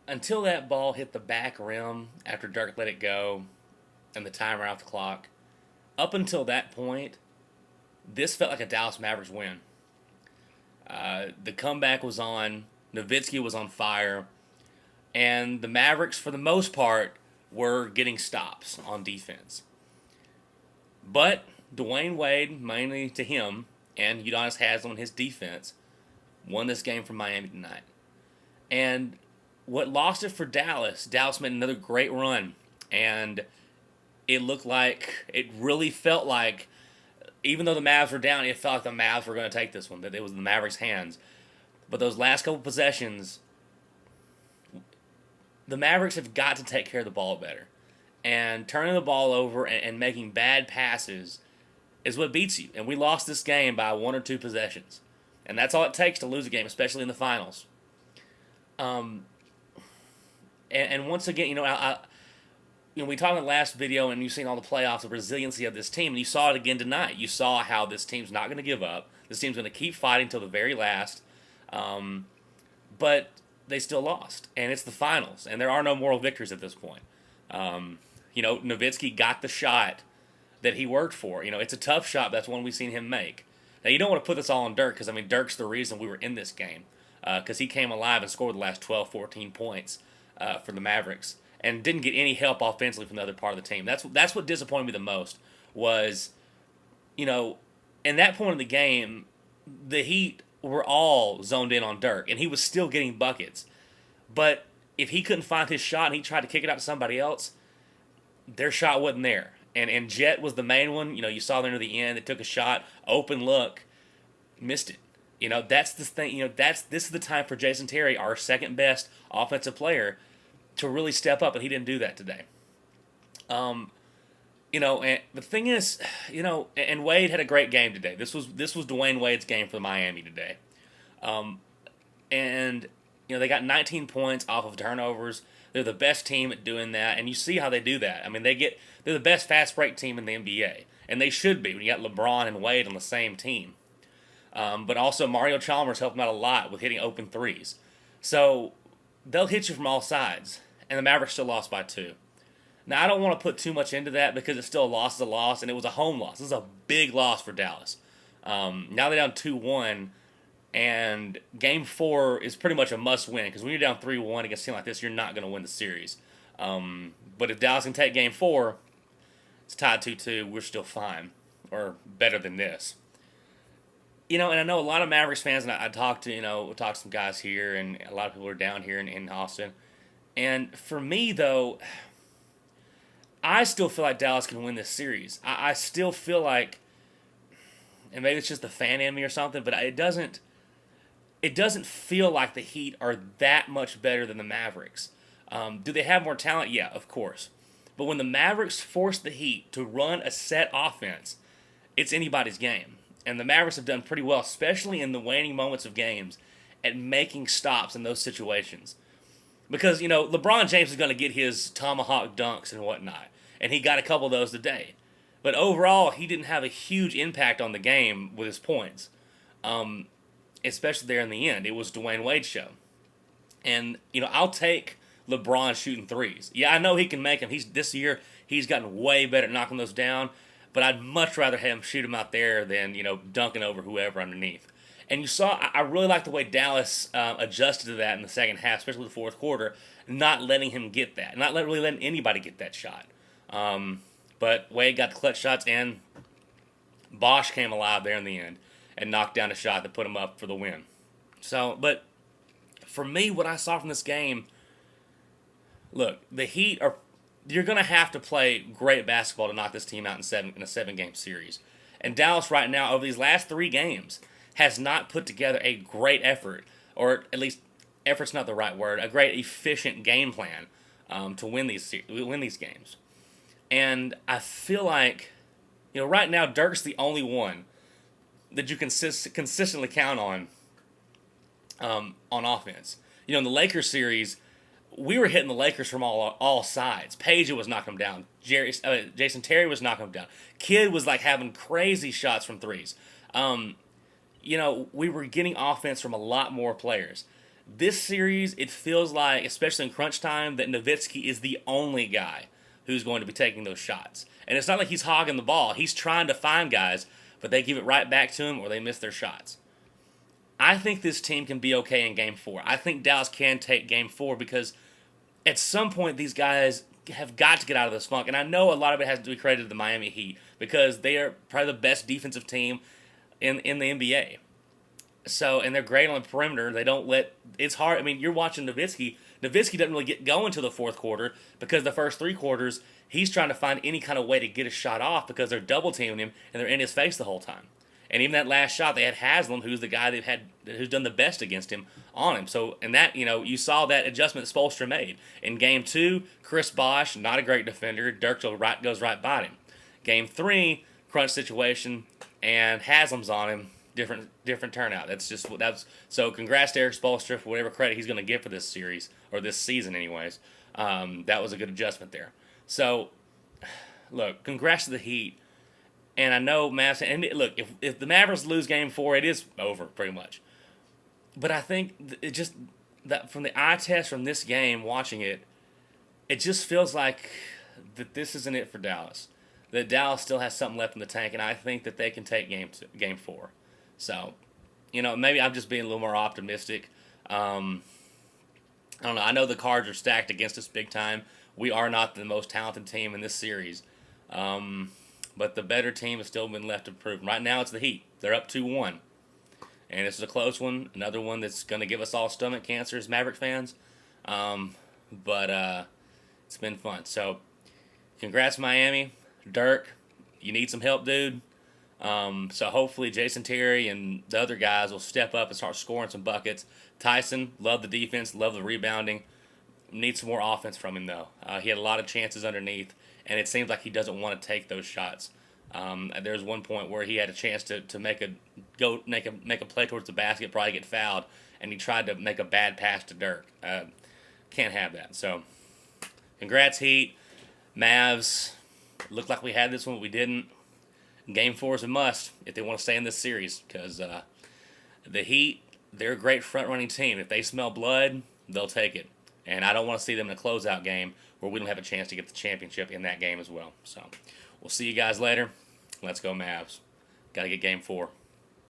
until that ball hit the back rim after Dirk let it go and the timer off the clock, up until that point, this felt like a Dallas Mavericks win. The comeback was on. Nowitzki was on fire. And the Mavericks, for the most part, were getting stops on defense. But Dwayne Wade, mainly to him, and Udonis Haslem and his defense, won this game for Miami tonight. And what lost it for Dallas, Dallas made another great run. And it really felt like, even though the Mavs were down, it felt like the Mavs were going to take this one, that it was in the Mavericks' hands. But those last couple possessions, the Mavericks have got to take care of the ball better. And turning the ball over and making bad passes is what beats you. And we lost this game by 1 or 2 possessions. And that's all it takes to lose a game, especially in the finals. And once again, we talked in the last video, and you've seen all the playoffs, the resiliency of this team, and you saw it again tonight. You saw how this team's not going to give up. This team's going to keep fighting till the very last. But they still lost, and it's the finals, and there are no moral victories at this point. Nowitzki got the shot that he worked for. It's a tough shot, but that's one we've seen him make. Now, you don't want to put this all on Dirk, because, Dirk's the reason we were in this game, because he came alive and scored the last 12, 14 points for the Mavericks, and didn't get any help offensively from the other part of the team. That's what disappointed me the most was, in that point of the game, the Heat were all zoned in on Dirk, and he was still getting buckets. But if he couldn't find his shot and he tried to kick it out to somebody else, their shot wasn't there. And Jet was the main one. You saw there near the end. It took a shot, open look, missed it. That's the thing. This is the time for Jason Terry, our second best offensive player, to really step up, and he didn't do that today. And the thing is, and Wade had a great game today. This was Dwayne Wade's game for Miami today. And they got 19 points off of turnovers. They're the best team at doing that, and you see how they do that. They're the best fast break team in the NBA, and they should be when you got LeBron and Wade on the same team. But also Mario Chalmers helped them out a lot with hitting open threes. So they'll hit you from all sides, and the Mavericks still lost by 2. Now, I don't want to put too much into that because it's still a loss, and it was a home loss. This is a big loss for Dallas. Now they're down 2-1, and Game 4 is pretty much a must-win because when you're down 3-1 against a team like this, you're not going to win the series. But if Dallas can take Game 4, it's tied 2-2, we're still fine, or better than this. And I know a lot of Mavericks fans, and I talked to some guys here, and a lot of people are down here in Austin. And for me, though, I still feel like Dallas can win this series. I still feel like, and maybe it's just the fan in me or something, but it doesn't feel like the Heat are that much better than the Mavericks. Do they have more talent? Yeah, of course. But when the Mavericks force the Heat to run a set offense, it's anybody's game. And the Mavericks have done pretty well, especially in the waning moments of games, at making stops in those situations. Because, LeBron James is going to get his tomahawk dunks and whatnot. And he got a couple of those today. But overall, he didn't have a huge impact on the game with his points. Especially there in the end. It was Dwayne Wade's show. And, I'll take LeBron shooting threes. Yeah, I know he can make them. This year, he's gotten way better at knocking those down. But I'd much rather have him shoot them out there than, dunking over whoever underneath. And you saw, I really like the way Dallas adjusted to that in the second half, especially the fourth quarter, not letting him get that. Not really letting anybody get that shot. But Wade got the clutch shots, and Bosch came alive there in the end and knocked down a shot that put him up for the win. But for me, what I saw from this game, look, the Heat you're going to have to play great basketball to knock this team out in a 7-game series. And Dallas right now, over these last 3 games, has not put together a great effort, or at least effort's not the right word, a great efficient game plan to win these games. And I feel like, right now Dirk's the only one that you can consistently count on offense. In the Lakers series, we were hitting the Lakers from all sides. Page was knocking them down. Jason Terry was knocking them down. Kidd was having crazy shots from threes. We were getting offense from a lot more players. This series, it feels like, especially in crunch time, that Nowitzki is the only guy who's going to be taking those shots. And it's not like he's hogging the ball. He's trying to find guys, but they give it right back to him or they miss their shots. I think this team can be okay in Game 4. I think Dallas can take Game 4 because at some point these guys have got to get out of this funk. And I know a lot of it has to be credited to the Miami Heat because they are probably the best defensive team in the NBA. So, and they're great on the perimeter. They don't let, it's hard. I mean, you're watching Nowitzki. Nowitzki doesn't really get going to the fourth quarter because the first 3 quarters, he's trying to find any kind of way to get a shot off because they're double teaming him and they're in his face the whole time. And even that last shot, they had Haslam, who's the guy who's done the best against him on him. So, and that, you saw that adjustment that Spoelstra made. In Game 2, Chris Bosh, not a great defender. Dirk goes right by him. Game 3, crunch situation, and Haslam's on him. Different turnout. So congrats to Eric Spoelstra for whatever credit he's going to get for this series, or this season anyways. That was a good adjustment there. So, look, congrats to the Heat. And I know Mavs, and look, if the Mavericks lose Game 4, it is over pretty much. But I think it just, that from the eye test from this game, watching it, it just feels like that this isn't it for Dallas. That Dallas still has something left in the tank, and I think that they can take Game 4. So, maybe I'm just being a little more optimistic. I don't know. I know the cards are stacked against us big time. We are not the most talented team in this series. But the better team has still been left to prove. Right now, it's the Heat. They're up 2-1. And this is a close one. Another one that's going to give us all stomach cancer as Maverick fans. But it's been fun. So, congrats, Miami. Dirk, you need some help, dude. So hopefully Jason Terry and the other guys will step up and start scoring some buckets. Tyson, love the defense, love the rebounding. Need some more offense from him, though. He had a lot of chances underneath, and it seems like he doesn't want to take those shots. There's one point where he had a chance to make a play towards the basket, probably get fouled, and he tried to make a bad pass to Dirk. Can't have that. So, congrats, Heat. Mavs, looked like we had this one, but we didn't. Game 4 is a must if they want to stay in this series because the Heat, they're a great front-running team. If they smell blood, they'll take it. And I don't want to see them in a closeout game where we don't have a chance to get the championship in that game as well. So, we'll see you guys later. Let's go Mavs. Got to get Game 4.